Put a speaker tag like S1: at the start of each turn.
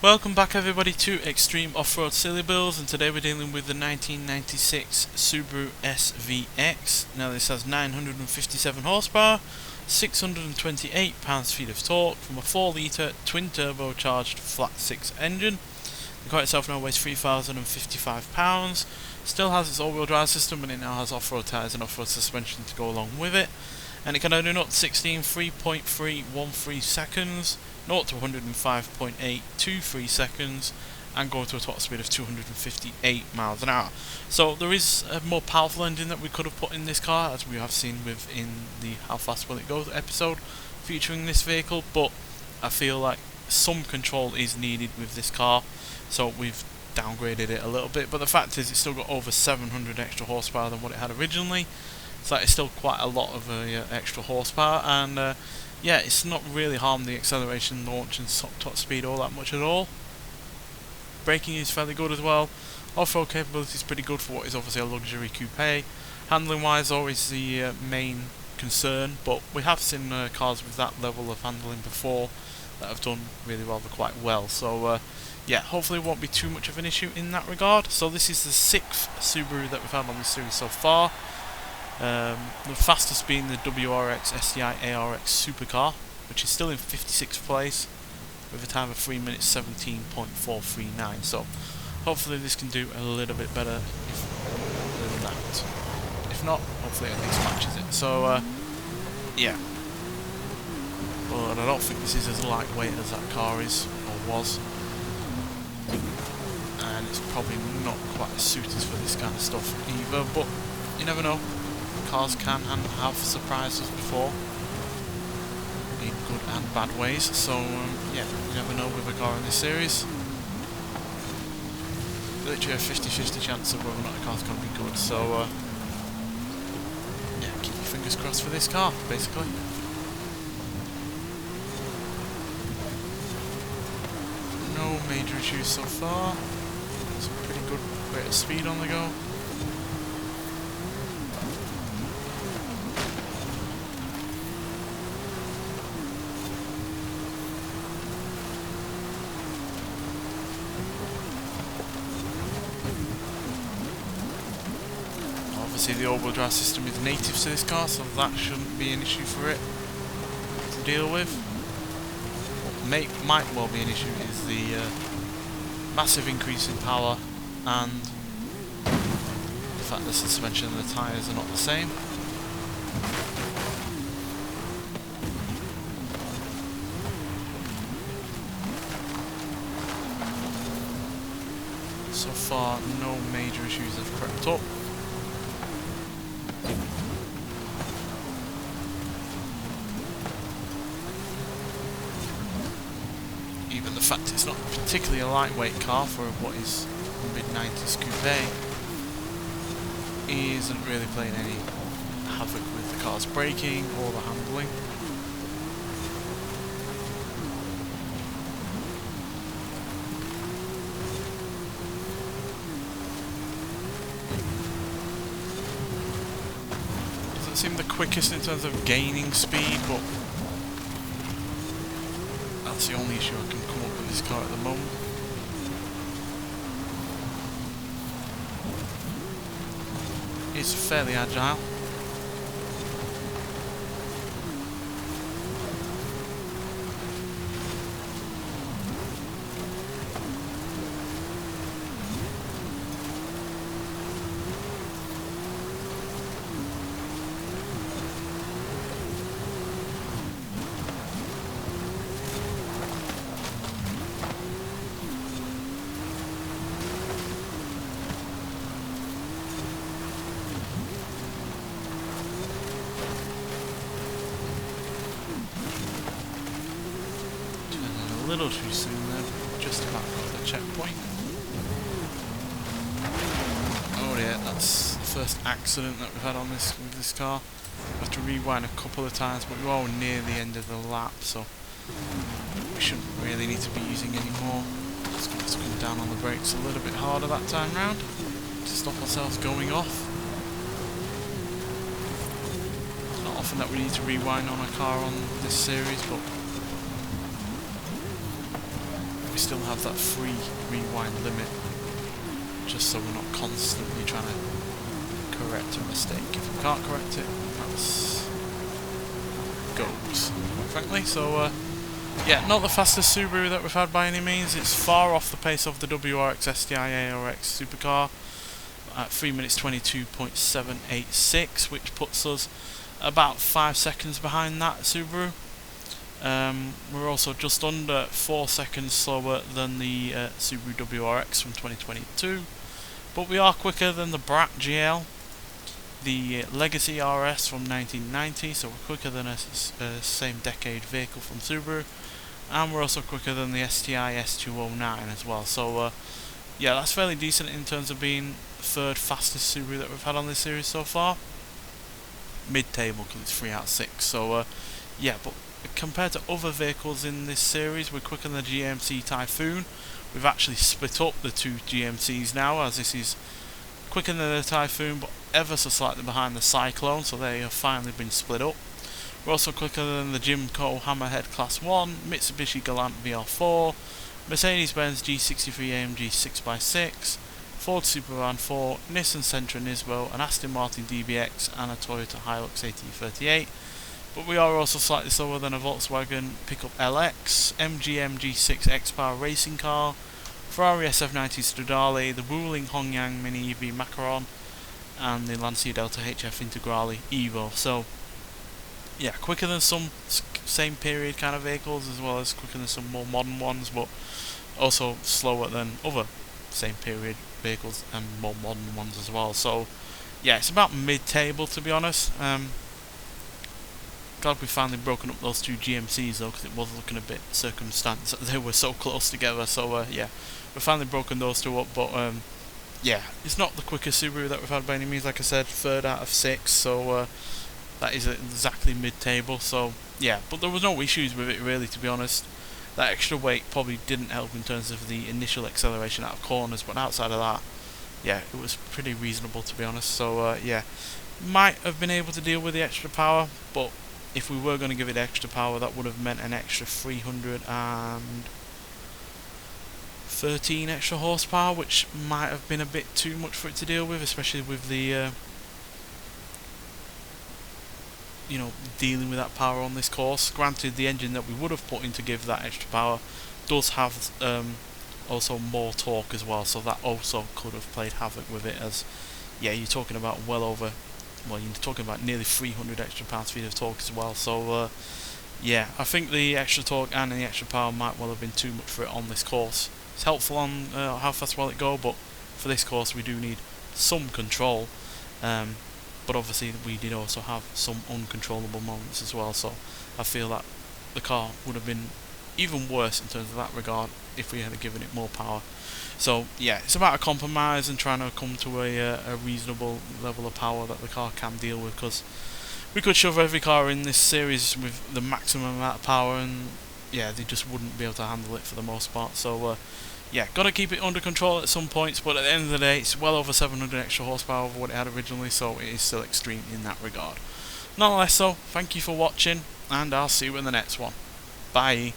S1: Welcome back everybody to Extreme Off-Road Silly Bills, and today we're dealing with the 1996 Subaru SVX. Now this has 957 horsepower, 628 pounds-feet of torque from a 4-litre twin-turbocharged flat-6 engine. The car itself now weighs 3,055 pounds, still has its all-wheel drive system, but it now has off-road tyres and off-road suspension to go along with it. And it can only do 0 to 60 in 3.313 seconds, 0 to 105.823 seconds, and go to a top speed of 258 miles an hour. So there is a more powerful engine that we could have put in this car, as we have seen within the How Fast Will It Go episode featuring this vehicle, but I feel like some control is needed with this car, so we've downgraded it a little bit. But the fact is, it's still got over 700 extra horsepower than what it had originally. So that is still quite a lot of extra horsepower, and yeah, it's not really harmed the acceleration, launch and top speed all that much at all. Braking is fairly good as well. Off-road capability is pretty good for what is obviously a luxury coupe. Handling wise, always the main concern, but we have seen cars with that level of handling before that have done really rather quite well. So yeah, hopefully it won't be too much of an issue in that regard. So this is the 6th Subaru that we've had on this series so far. The fastest being the WRX STI ARX supercar, which is still in 56th place with a time of 3 minutes 17.439. So hopefully this can do a little bit better than that. If not, hopefully it at least matches it. So yeah, but I don't think this is as lightweight as that car is or was, and it's probably not quite suited for this kind of stuff either. But you never know. Cars can and have surprised us before in good and bad ways, so yeah, you never know with a car in this series. Literally a 50-50 chance of whether or not a car's going to be good, so yeah, keep your fingers crossed for this car, basically. No major issues so far. Some pretty good rate of speed on the go. Obviously the all-wheel drive system is native to this car, so that shouldn't be an issue for it to deal with. What might well be an issue is the massive increase in power and the fact the suspension and the tyres are not the same. So far no major issues have crept up. Even the fact it's not particularly a lightweight car for what is a mid-90s coupe isn't really playing any havoc with the car's braking or the handling. Doesn't seem the quickest in terms of gaining speed, but that's the only issue I can come up with this car at the moment. It's fairly agile. A little too soon there, just about got the checkpoint. Oh yeah, that's the first accident that we've had on this with this car. We have to rewind a couple of times, but we're all near the end of the lap, so we shouldn't really need to be using any more. Just going to come down on the brakes a little bit harder that time round to stop ourselves going off. It's not often that we need to rewind on a car on this series, but we still have that free rewind limit, just so we're not constantly trying to correct a mistake. If we can't correct it, that's goes, quite frankly. So yeah, not the fastest Subaru that we've had by any means. It's far off the pace of the WRX STI ARX supercar at 3 minutes 22.786, which puts us about 5 seconds behind that Subaru. We're also just under 4 seconds slower than the Subaru WRX from 2022, but we are quicker than the Brat GL, the Legacy RS from 1990, so we're quicker than a same decade vehicle from Subaru, and we're also quicker than the STI S209 as well. So yeah, that's fairly decent in terms of being the third fastest Subaru that we've had on this series so far. Mid-table, because it's 3 out of 6. So yeah, but compared to other vehicles in this series, we're quicker than the GMC Typhoon. We've actually split up the two GMCs now, as this is quicker than the Typhoon, but ever so slightly behind the Cyclone, so they have finally been split up. We're also quicker than the Jimco Hammerhead Class 1, Mitsubishi Galant VR4, Mercedes-Benz G63 AMG 6x6, Ford Supervan 4, Nissan Sentra Nismo, an Aston Martin DBX, and a Toyota Hilux AT38. But we are also slightly slower than a Volkswagen Pickup LX, MG MG6 X-Power racing car, Ferrari SF90 Stradale, the Wuling Hongyang Mini EV Macaron, and the Lancia Delta HF Integrale Evo. So yeah, quicker than some same period kind of vehicles, as well as quicker than some more modern ones, but also slower than other same period vehicles and more modern ones as well. So yeah, it's about mid-table, to be honest. Glad we finally broken up those two GMCs though, because it was looking a bit circumstance that they were so close together. So yeah, we've finally broken those two up, but yeah, it's not the quickest Subaru that we've had by any means. Like I said, 3rd out of 6, so that is exactly mid-table. So yeah, but there was no issues with it really, to be honest. That extra weight probably didn't help in terms of the initial acceleration out of corners, but outside of that, yeah, it was pretty reasonable, to be honest. So yeah, might have been able to deal with the extra power, but if we were going to give it extra power, that would have meant an extra 313 extra horsepower, which might have been a bit too much for it to deal with, especially with the you know, dealing with that power on this course. Granted, the engine that we would have put in to give that extra power does have also more torque as well, so that also could have played havoc with it, as yeah, you're talking about well over, well, you're talking about nearly 300 extra pound-feet of torque as well. So yeah, I think the extra torque and the extra power might well have been too much for it on this course. It's helpful on how fast will it go, but for this course we do need some control. But obviously we did also have some uncontrollable moments as well, so I feel that the car would have been even worse in terms of that regard if we had given it more power. So yeah, it's about a compromise and trying to come to a reasonable level of power that the car can deal with, because we could shove every car in this series with the maximum amount of power and yeah, they just wouldn't be able to handle it for the most part. So yeah, got to keep it under control at some points, but at the end of the day, it's well over 700 extra horsepower over what it had originally, so it is still extreme in that regard. Nonetheless, so thank you for watching, and I'll see you in the next one. Bye.